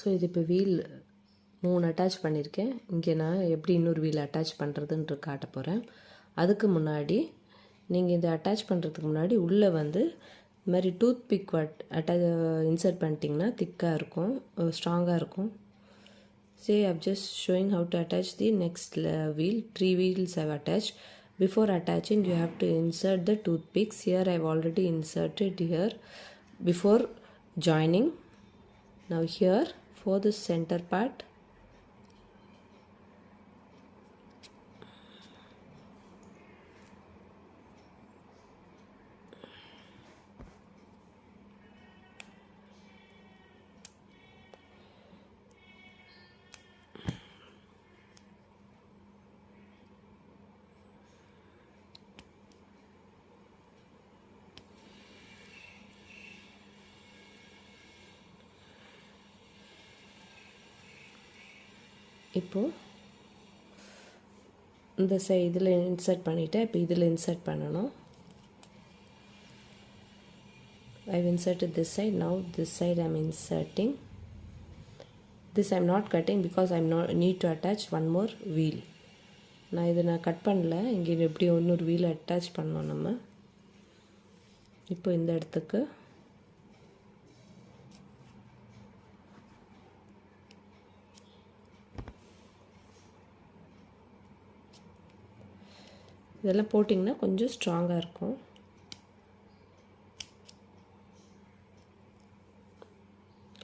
So இது இப்போ wheel 3 attach பண்ணியிருக்கேன். இங்கே நான் எப்படி இன்னொரு வீல் அட்டாச் பண்ணுறதுன்ற காட்ட போகிறேன். அதுக்கு முன்னாடி நீங்கள் இதை அட்டாச் பண்ணுறதுக்கு முன்னாடி உள்ளே வந்து இது மாதிரி டூத் பிக் இன்சர்ட் பண்ணிட்டிங்கன்னா திக்காக இருக்கும், ஸ்ட்ராங்காக இருக்கும். See, I'm just showing how to attach the next wheel. 3 wheels I've attached. Before attaching, you have to insert the toothpicks. Here I've already inserted here before joining. Now here for the center part, இப்போ இந்த இதில் insert பண்ணிவிட்டேன். இப்போ இதில் insert பண்ணணும். I've inserted this side. Now this side I'm inserting. This I'm not cutting because I'm not need to attach one more wheel. நான் இதை cut பண்ணல. இங்கே எப்படி இன்னொரு வீல் அட்டாச் பண்ணோம் நம்ம. இப்போ இந்த இடத்துக்கு இதெல்லாம் போட்டிங்கன்னா கொஞ்சம் ஸ்ட்ராங்காக இருக்கும்.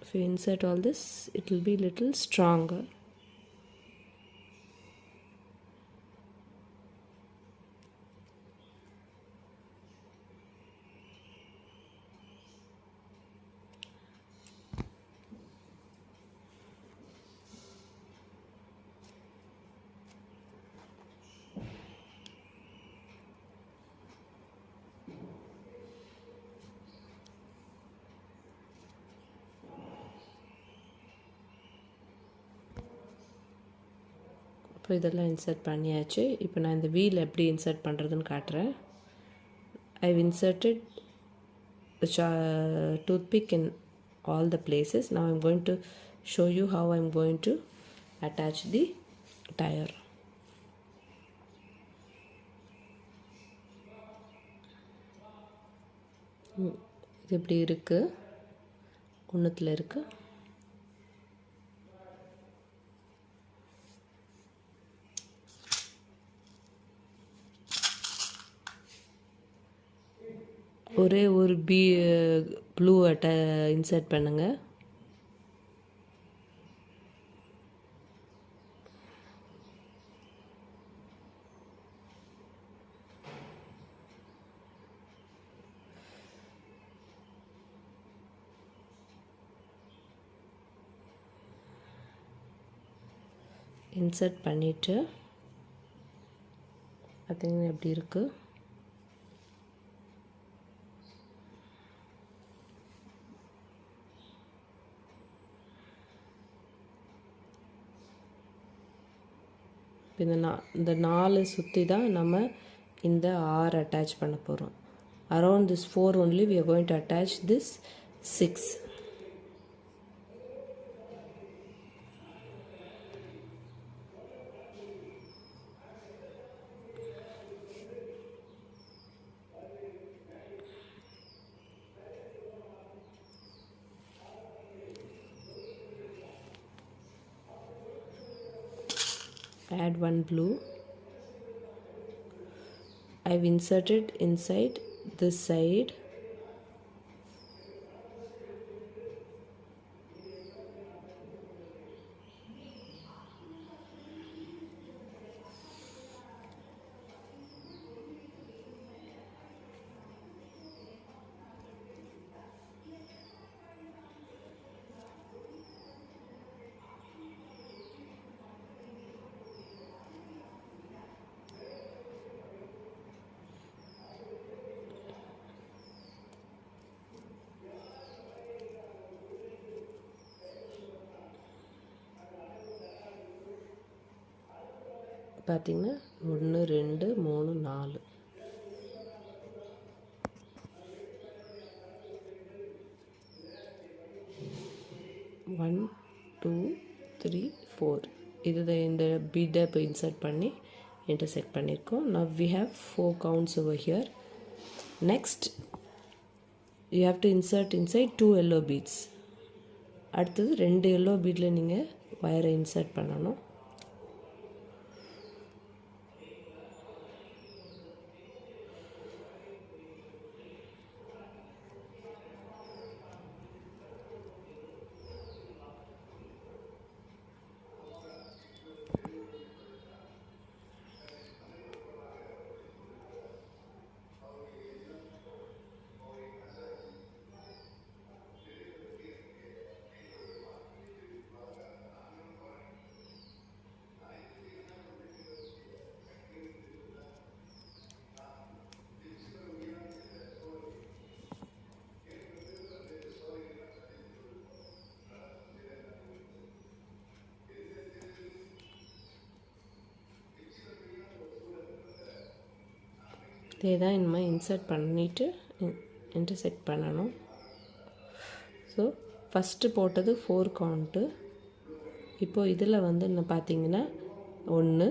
If you insert all this, it will be little stronger. இப்போ இதெல்லாம் இன்சர்ட் பண்ணியாச்சு. இப்போ நான் இந்த வீல் எப்படி இன்சர்ட் பண்ணுறதுன்னு காட்டுறேன். I've inserted the toothpick in all the places. Now I'm going to show you how I'm going to attach the tire. இது எப்படி இருக்குது, ஒன்றுத்தில் இருக்குது. ஒரே ஒரு ப்ளூ இன்சர்ட் பண்ணுங்கள். இன்சர்ட் பண்ணிவிட்டு பார்த்தீங்கன்னா எப்படி இருக்குது. இந்த 4 சுற்றி தான் நம்ம இந்த R அட்டாச் பண்ண போகிறோம். Around this 4 only we are going to attach this 6. Add one blue. I've inserted inside this side. பார்த்தீங்கன்னா 1 2 3 4 1 3 4 இதுதான் இந்த பீடை இப்போ இன்சர்ட் பண்ணி intersect பண்ணியிருக்கோம். Now we have 4 counts over here. Next you have to insert inside 2 yellow beads. அடுத்தது 2 yellow beadல நீங்கள் வயரை insert பண்ணணும். இதே தான் இனிமேல் இன்சர்ட் பண்ணிவிட்டு இன்டர்செக்ட் பண்ணணும். ஸோ ஃபஸ்ட்டு போட்டது 4 கவுண்ட்டு. இப்போது இதில் வந்து என்ன பார்த்தீங்கன்னா 1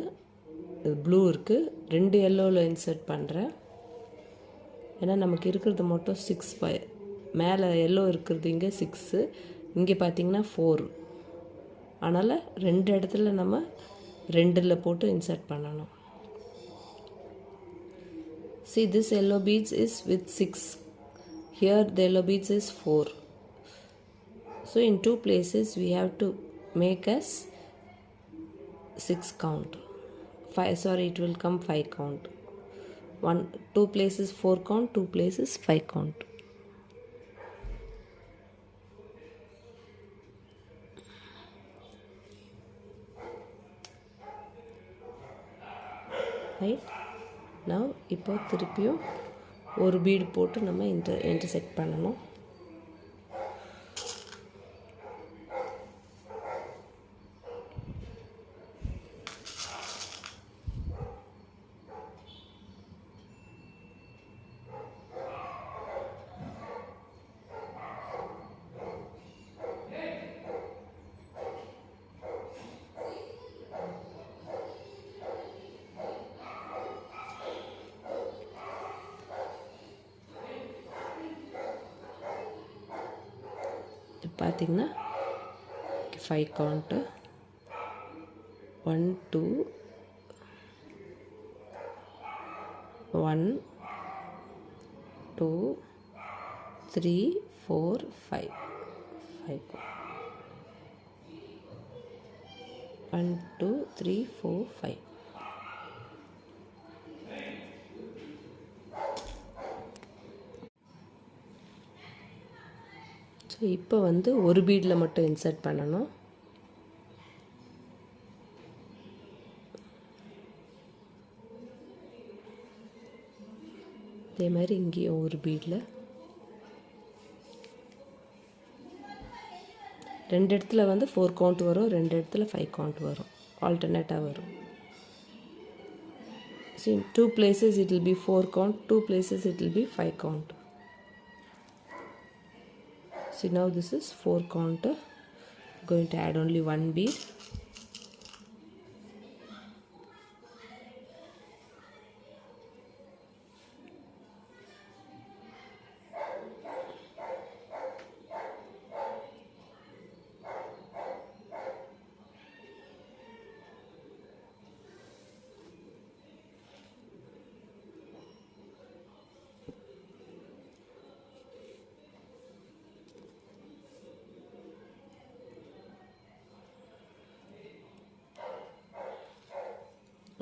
ப்ளூ இருக்குது, 2 எல்லோவில் இன்சர்ட் பண்ணுறேன். ஏன்னா நமக்கு இருக்கிறது மட்டும் 6 மேலே எல்லோ இருக்கிறது இங்கே 6, இங்கே பார்த்தீங்கன்னா 4. அதனால் 2 இடத்துல நம்ம 2ல் போட்டு இன்சர்ட் பண்ணணும். See, this yellow beads is with 6. Here the yellow beads is 4. So in 2 places we have to make as 6 count. 5, sorry, it will come 5 count. 2 places 4 count, 2 places 5 count. Right? Now இப்போ திருப்பியும் ஒரு bead போட்டு நம்ம intersect பண்ணணும். பார்த்தீங்கன்னா 5 count 1 2 1 2 3 4 5 5 1 2 3 4 5. So இப்போ வந்து ஒரு பீடில் மட்டும் இன்சர்ட் பண்ணணும். அதே மாதிரி இங்கேயும் ஒரு பீடில் 2 இடத்துல வந்து 4 கவுண்ட் வரும், 2 இடத்துல 5 கவுண்ட் வரும், ஆல்டர்னேட்டாக வரும். See, in 2 places it will be 4 count, 2 places it will be 5 count. See, now this is 4 count. Going to add only 1 bead.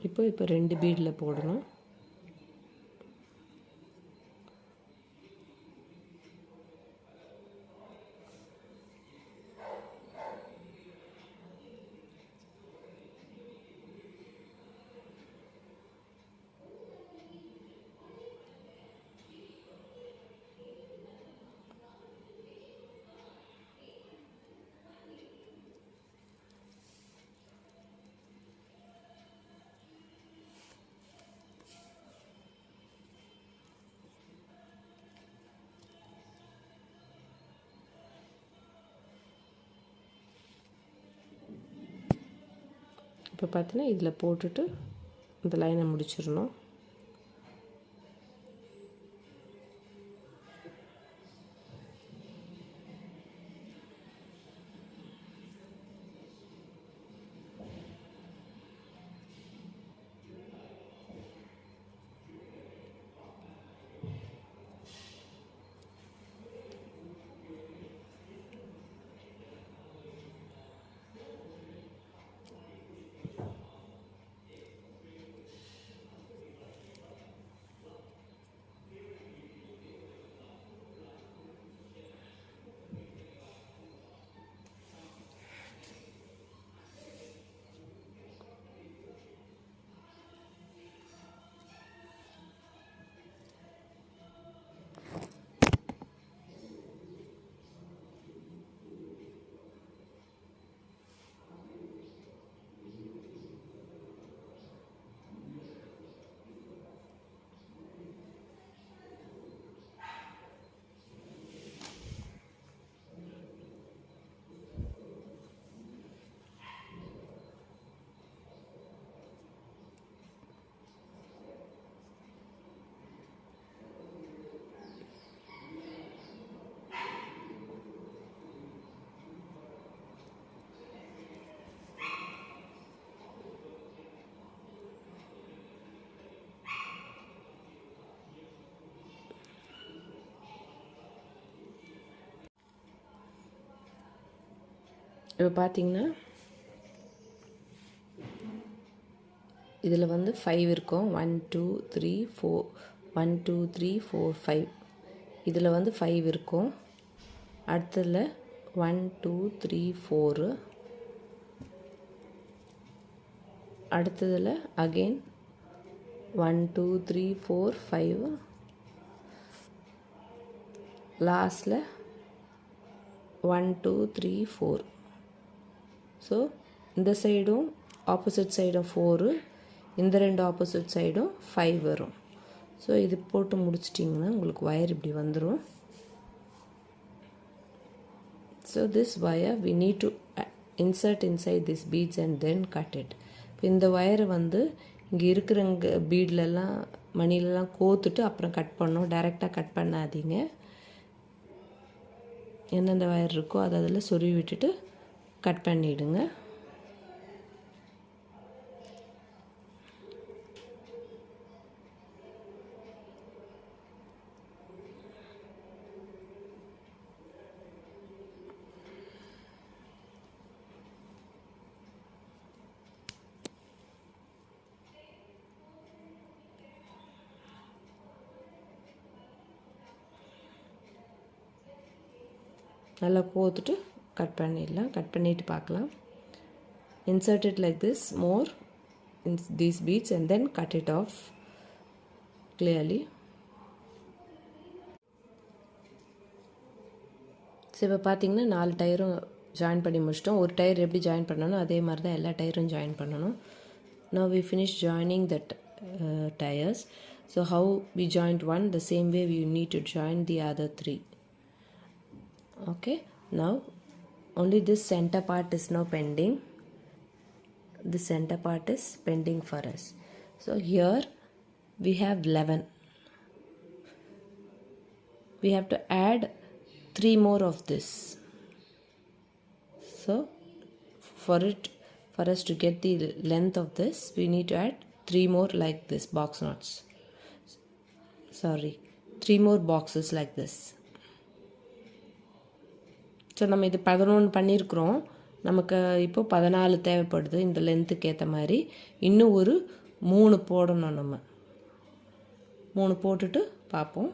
இப்போ 2 பீடில் போடணும். இப்போ பார்த்தீங்கன்னா இதில் போட்டுட்டு இந்த லைனை முடிச்சிடணும். இப்போ பார்த்தீங்கன்னா இதில் வந்து 5 இருக்கும். 1 2 3 4 1 2 3 4 5 இதில் வந்து 5 இருக்கும். அடுத்ததில் 1 2 3 4 அடுத்ததில் அகெயின் 1 2 3 4 5 லாஸ்டில் 1 2 3 4. ஸோ இந்த சைடும் ஆப்போசிட் சைடும் 4, இந்த ரெண்டு ஆப்போசிட் சைடும் 5 வரும். ஸோ இது போட்டு முடிச்சிட்டிங்கன்னா உங்களுக்கு ஒயர் இப்படி வந்துடும். So this wire we need to insert inside this beads and then cut it. இப்போ இந்த ஒயரை வந்து இங்கே இருக்கிறங்க பீட்லலாம் மணிலெலாம் கோத்துட்டு அப்புறம் கட் பண்ணோம். டைரெக்டாக கட் பண்ணாதீங்க. எந்தெந்த ஒயர் இருக்கோ அதை அதில் சொருவி விட்டுட்டு கட் பண்ணிவிடுங்க. நல்லா கோத்துட்டு கட் பண்ணிடலாம். கட் பண்ணிவிட்டு பார்க்கலாம். Insert it like this more in these beads and then cut it off clearly. So இப்போ பார்த்தீங்கன்னா 4 டயரும் ஜாயின் பண்ணி முடிச்சிட்டோம். ஒரு டயர் எப்படி ஜாயின் பண்ணணும் அதே மாதிரி தான் எல்லா டயரும் ஜாயின் பண்ணணும். Now we finish joining the tires. So how we joined one, the same way we need to join the other 3. Okay, now only this center part is now pending. The center part is pending for us. So here we have 11. We have to add 3 more of this. So for us to get the length of this, we need to add 3 more like this box knots. Sorry, 3 more boxes like this. So நம்ம இது 11 பண்ணியிருக்கிறோம். நமக்கு இப்போது 14 தேவைப்படுது இந்த லென்த்துக்கு ஏற்ற மாதிரி. இன்னும் ஒரு 3 போடணும். நம்ம 3 போட்டுட்டு பார்ப்போம்.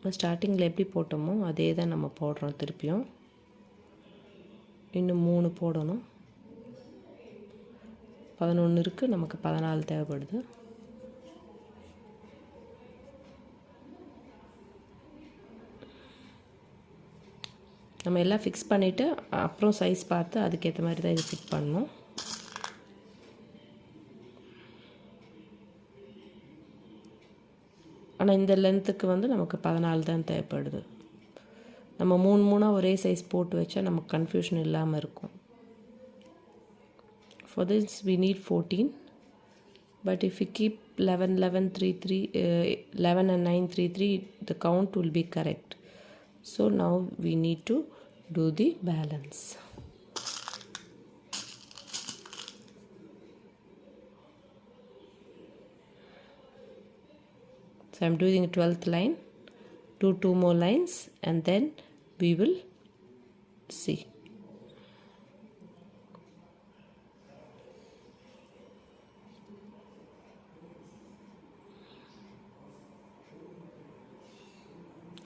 இப்போ ஸ்டார்டிங்கில் எப்படி போட்டோமோ அதே தான் நம்ம போடுறோம். திருப்பியும் இன்னும் 3 போடணும். 11 இருக்குது, நமக்கு 14 தேவைப்படுது. நம்ம எல்லாம் ஃபிக்ஸ் பண்ணிவிட்டு அப்புறம் சைஸ் பார்த்து அதுக்கேற்ற மாதிரி தான் இது ஃபிட் பண்ணணும். ஆனால் இந்த லென்த்துக்கு வந்து நமக்கு 14 தான் தேவைப்படுது. நம்ம 3 ஒரே சைஸ் போட்டு வச்சா நமக்கு கன்ஃபியூஷன் இல்லாமல் இருக்கும். For this we need 14, but if we keep 11 11 3 3 11 and 9 3 3, the count will be correct. So now we need to do the balance. So I'm doing the 12th line, do 2 more lines, and then we will see.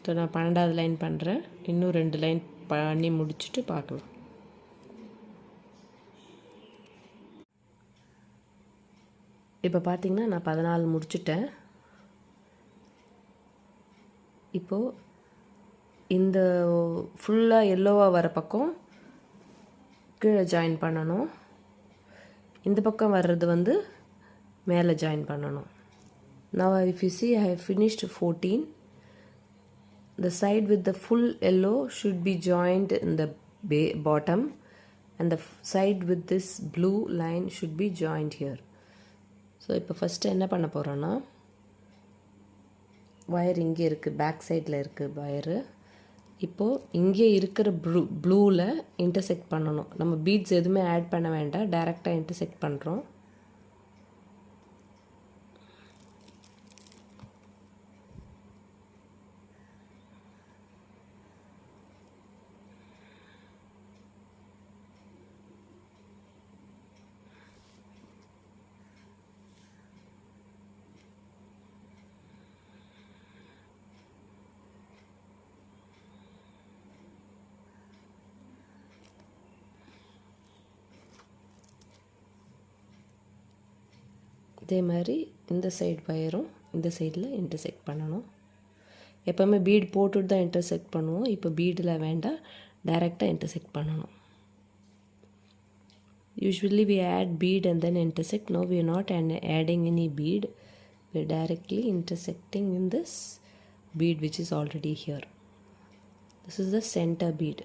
So நான் 12வது line பண்ணுறேன். இன்னும் 2 line பண்ணி முடிச்சுட்டு பார்க்கலாம். இப்போ பார்த்திங்கன்னா நான் 14 முடிச்சுட்டேன். இப்போது இந்த ஃபுல்லாக எல்லோவாக வர பக்கம் கீழே ஜாயின் பண்ணணும். இந்த பக்கம் வர்றது வந்து மேலே ஜாயின் பண்ணணும். Now if you see, I have finished 14. The side with the full yellow should be joined in the bottom, and the side with this blue line should be joined here. So இப்போ first என்ன பண்ண போகிறோன்னா, wire இங்கே இருக்குது, back சைடில் இருக்குது wire. இப்போது இங்கே இருக்கிற ப்ளூவில் இன்டர்செக்ட் பண்ணணும். நம்ம பீட்ஸ் எதுவுமே ஆட் பண்ண வேண்டாம், டைரெக்டாக இன்டர்செக்ட் பண்ணுறோம். இதே மாதிரி இந்த சைடு வயரும் இந்த சைடில் இன்டர்செக்ட் பண்ணணும். எப்போவுமே பீட் போட்டுட்டு தான் இன்டர்செக்ட் பண்ணுவோம். இப்போ பீடில் வேண்டாம், டைரெக்டாக இன்டர்செக்ட் பண்ணணும். Usually we add bead and then intersect. Now we are not adding any bead. We are directly intersecting in this bead which is already here. This is the center bead.